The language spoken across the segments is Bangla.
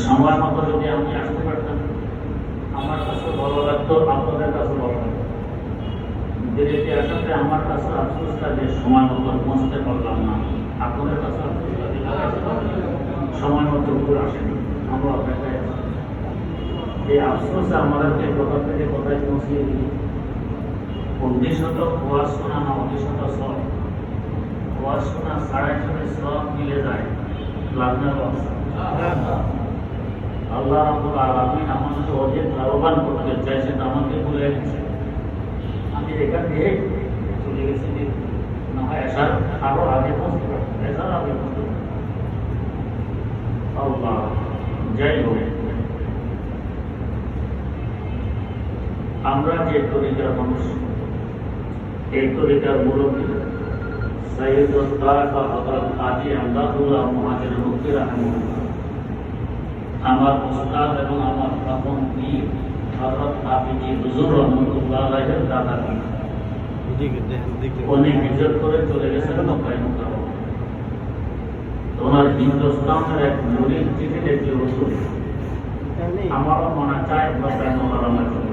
সময় মতো যদি আমি আসতে পারতাম আমার কাছে ভালো লাগতো, আপনাদের কাছে ভালো লাগতো। দেরিতে আসাতে আমার কাছে আফসোস লাগে সময় মতো পৌঁছতে পারলাম না, আপনাদের কাছে আফসোস লাগে সময় মতো উপর আসেনি, আমরা অপেক্ষায় আছি। এই আফসোস আমাদেরকে কোথা থেকে কোথায় পৌঁছিয়ে দিই। 1900 পড়াশোনা না 1900 সব পড়াশোনা ছাড়াই যদি সব মিলে যায় লাভের অবস্থা। আল্লাহ রাব্বুল আলামিন আমাদেরকে অধিক লাভবান করতে চাইছেন, আমাকে বলে গেছে। আমি এখান দিয়ে চলে গেছি যে না হয় এসার আরো আগে পৌঁছতে পারতাম, এসার আগে পৌঁছতে পারতাম। আল্লাহ যাই হোক, আমরা যে তরিকার মানুষ, এই তরিকার মুরব্বী সৈয়দ হযরত কাজী আমদাদুল্লাহ মুহাজির মুফতি রাহিমাহুল্লাহ, আমার উস্তাদ এবং আমার প্রথম পীর হযরত হাফিজি হুজুর রহমাতুল্লাহ আলাইহির দাদা, উনি হিজরত করে চলে গেছেন মক্কায় মুকাররমা। ওনার হিন্দুস্তানের এক মুরিদ চিঠি লিখে হুজুর আমারও মনে চায় মক্কায় মুকাররমা চলে।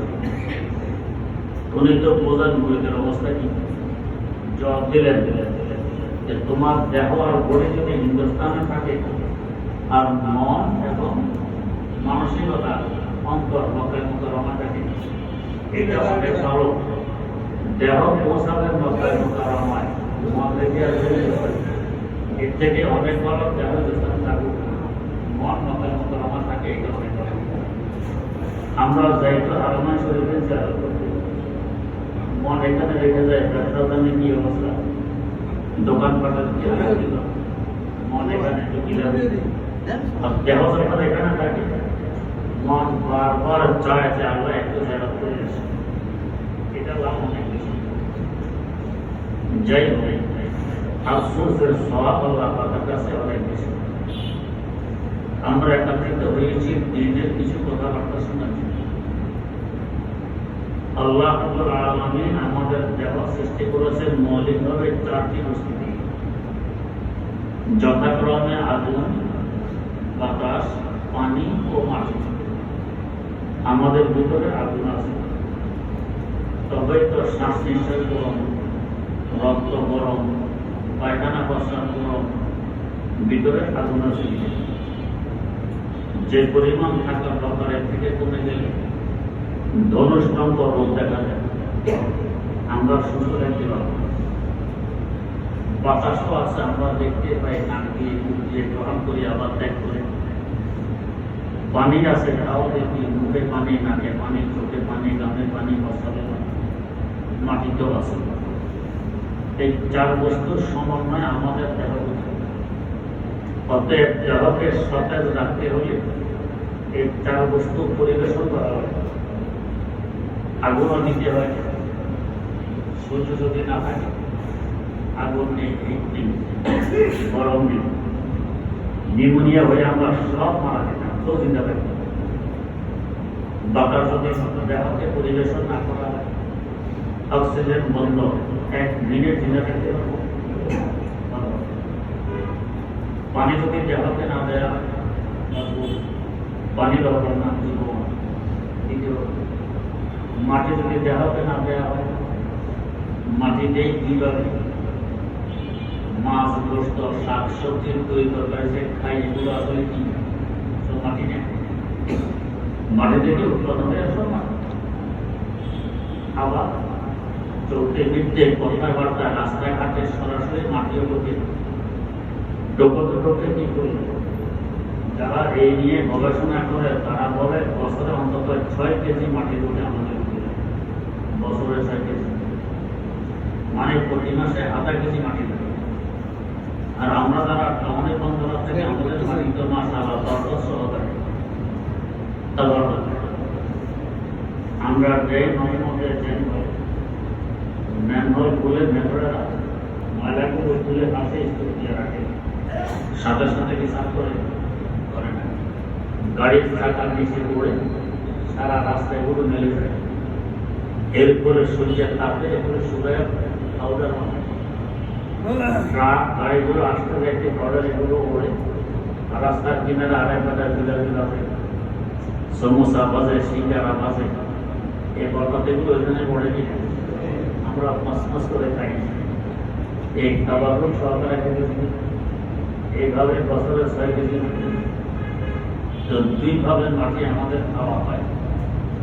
উনি তো বোঝান মুরিদের অবস্থা কি, জবাব দিলেন যে তোমার দেহ আর বডি যদি হিন্দুস্তানে থাকে আর মন এবং মানসিকতা অন্তর মক্কায় মুকাররমা থাকে, এটা অনেক ভালো। দেহ পৌঁছাবে মক্কায় মুকাররমায়, এর থেকে অনেক ভালো দেহ হিন্দুস্তানে থাকুক, মন মক্কায় মুকাররমা থাকে, এটা অনেক ভালো। আমরা যাই তো আরমান শরীফে জিয়ারত করতে, মন এখানে রেখে যায়, ব্যবসাদানে কি অবস্থা, দোকানপাটের কি অবস্থা, মন এখানে দেহ যখন এখানে থাকে, মন বারবার চায় যে আল্লাহ একটু জিয়ারত করে আসে, এটা লাভ অনেক বেশি। যাই হোক, আফসোসের সওয়াব আল্লাহ পাকের কাছে অনেক বেশি। আমরা একত্রিত হয়েছি দিনের কিছু কথাবার্তা শোনার জন্য। আল্লাহ রাব্বুল আলামিন আমাদের দেহ সৃষ্টি করেছেন মৌলিকভাবে 4টি বস্তু দিয়ে, যথাক্রমে আগুন, বাতাস, পানি ও মাটি। আমাদের ভিতরে আগুন আছে, তবেই তো শ্বাস নিঃশ্বাস গরম, রক্ত গরম, পায়খানা প্রস্রাব গরম, ভিতরে আগুন আছে। যে পরিমাণ থাকার দরকার এর থেকে কমে গেলে ধনুষ্টঙ্গ রোগ দেখা যায়, আমরা সুস্থ থাকতে পারবো। বাতাসও আছে, আমরা দেখতে পাই, নাক দিয়ে মুখ দিয়ে গ্রহণ করি আবার ত্যাগ করি। পানি আছে, তাও দেখি, মুখে পানি, নাকে পানি, চোখে পানি, গানে পানি, প্রস্রাবে পানি, মাটিতেও আছে। এই 4 বস্তুর সমন্বয়ে আমাদের দেহ গঠিত। অতএব দেহকে সতেজ রাখতে হলে এই 4 বস্তু পরিবেশন করা হয়। আগুনও নিতে হয়, সূর্য যদি না থাকে আগুন নেই, গরম নেই, নিউমোনিয়া হয়ে আমরা সব মারা যেতাম, তো চিন্তা করি। বাতাস যদি দেহকে পরিবেশন না করা হয়, অক্সিজেন বন্ধ, 1 মিনিট চিন্তা থাকতে পারবো। পানি যদি দেহকে না দেওয়া হয়, পানি দরকার না জীবন। মাটি যদি দেহকে না দেওয়া হয়, মাটিতেই কিভাবে মাছ, গোস্ত, শাক সবজির তৈরি তরকারি যে খাই, এগুলো আসলে কি সব মাটি নেই, মাটি থেকে উৎপন্ন হয়ে সব মাটি। আবার চলতে ফিরতে কথাবার্তা রাস্তাঘাটে সরাসরি মাটিও ঢোকে, ঢোকে কি করি। যারা এই নিয়ে গবেষণা করে তারা বলে বছরে অন্তত 6 কেজি মাটি ঢোকে আমাদের ভিতরে, বছরে 6 কেজি, মানে প্রতি মাসে 0.5 কেজি মাটি ঢোকে। আর আমরা যারা টাউনে বন্ধরা থেকে আমাদের মাটি তো মাস আলাদা 10 থাকে, আমরা যে নদীর মধ্যে ম্যানহোল খুলে ভেতরে ময়লাগুলো তুলে কাছে স্তূপ দিয়ে রাখে, সাথে সাথে কি সাফ করে না, গাড়ির চাকার নিচে পড়ে সারা রাস্তায় গুলো মেলে যায়। এরপরে সূর্যের তাপে এগুলো শুকায় পাউডার বানায়। ট্রাক গাড়িগুলো আসতে যাইতে পাউডার এগুলো ওড়ে, রাস্তার কিনারে আড়াই পাটা বিলাসিতা সমোসা বাজে, সিঙ্গারা বাজে, এই বরকতগুলো ওইখানে পড়ে গিয়ে আমরা মস করে খাই। এই খাবারগুলো সরকার খেতেছি এইভাবে বছরে 6 কেজি, তো 2 ভাবের মাটি আমাদের খাওয়া হয়।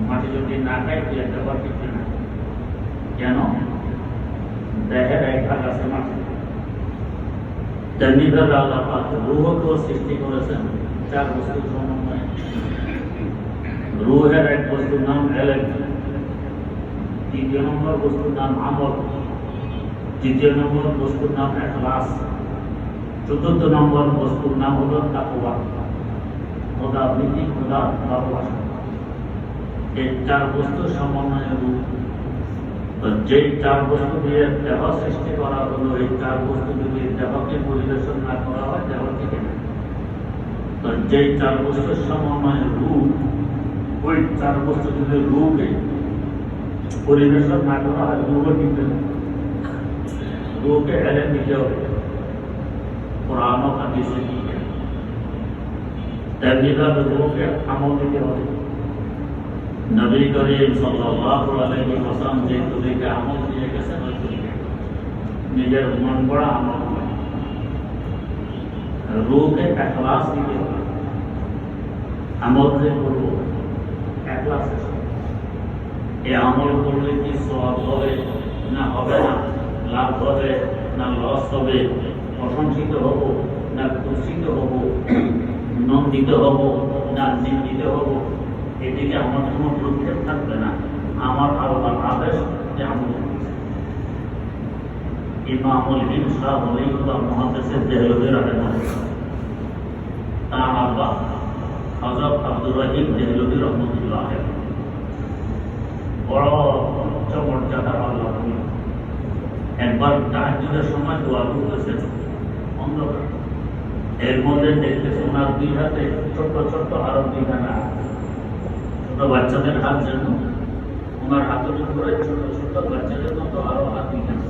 মাটি যদি না খাই তুই একটা বার কিছু না, কেন? দেহের 1 ভাগ আছে মাটি। তেমনি ভাবে আল্লাহ পাক রূহকেও সৃষ্টি করেছেন 4 বস্তুর সমন্বয়ে। রূহের এক বস্তুর নাম এলেম, 2 নম্বর বস্তুর নাম আমল, 3 নম্বর বস্তুর নাম ইখলাস, 4 নম্বর বস্তুর নাম হলো তাকওয়া, খোদা ভীতি, খোদা ভালোবাসা। এই 4 বস্তুর সমন্বয়ে রূহ। তো যেই 4 বস্তু দিয়ে দেহ সৃষ্টি করা হলো, এই 4 বস্তু যদি দেহকে পরিবেশন না করা হয় দেহ থেকে না। তো যেই 4 বস্তুর সমন্বয়ে রূহ, ওই 4 বস্তু যদি রূহকে পরিবেশন না করা হয় রূহ দিতে না। রূহকে এলেম দিতে হবে, কোরআন ও হাদিসে দিতে, তেমনিভাবে রূহকে আমল দিতে হবে। নবী করিম সাল্লাল্লাহু আলাইহি ওয়াসাল্লাম যে তরিকা আমল দিয়ে গেছেন, ওই তরিকা নিজের মন গড়া আমল নয়। রূহকে ইখলাস দিতে হবে। আমল যে করবো ইখলাস, এই আমল করলে কি সওয়াব হবে না হবে না, লাভ হবে না লস হবে, প্রশংসিত হব না কুৎসিত হব, নন্দিত হব না নিন্দিত হব, এদিকে আমার কোনো প্রক্ষেপ থাকবে না। আমার আল্লাহর আদেশ যে আমল করছে। ইমামুল হিন্দ শাহ ওলিউল্লাহ মুহাদ্দিস দেহলভী রাহিমাহুল্লাহ, তার আব্বা হযরত আব্দুর রহিম দেহলভী রাহমাতুল্লাহ আলাইহি বড় উচ্চ মর্যাদার আল্লাহ। একবার তাহাজ্জুদের সময় দোয়া করতেছেন অন্ধকার, এর মধ্যে দেখতেছে ওনার 2 হাতে ছোট্ট ছোট্ট আরো 2খানা ছোট বাচ্চাদের হাত, যেন ওনার হাতের উপরে ছোট ছোট বাচ্চাদের মতো আরো হাত 2খানা।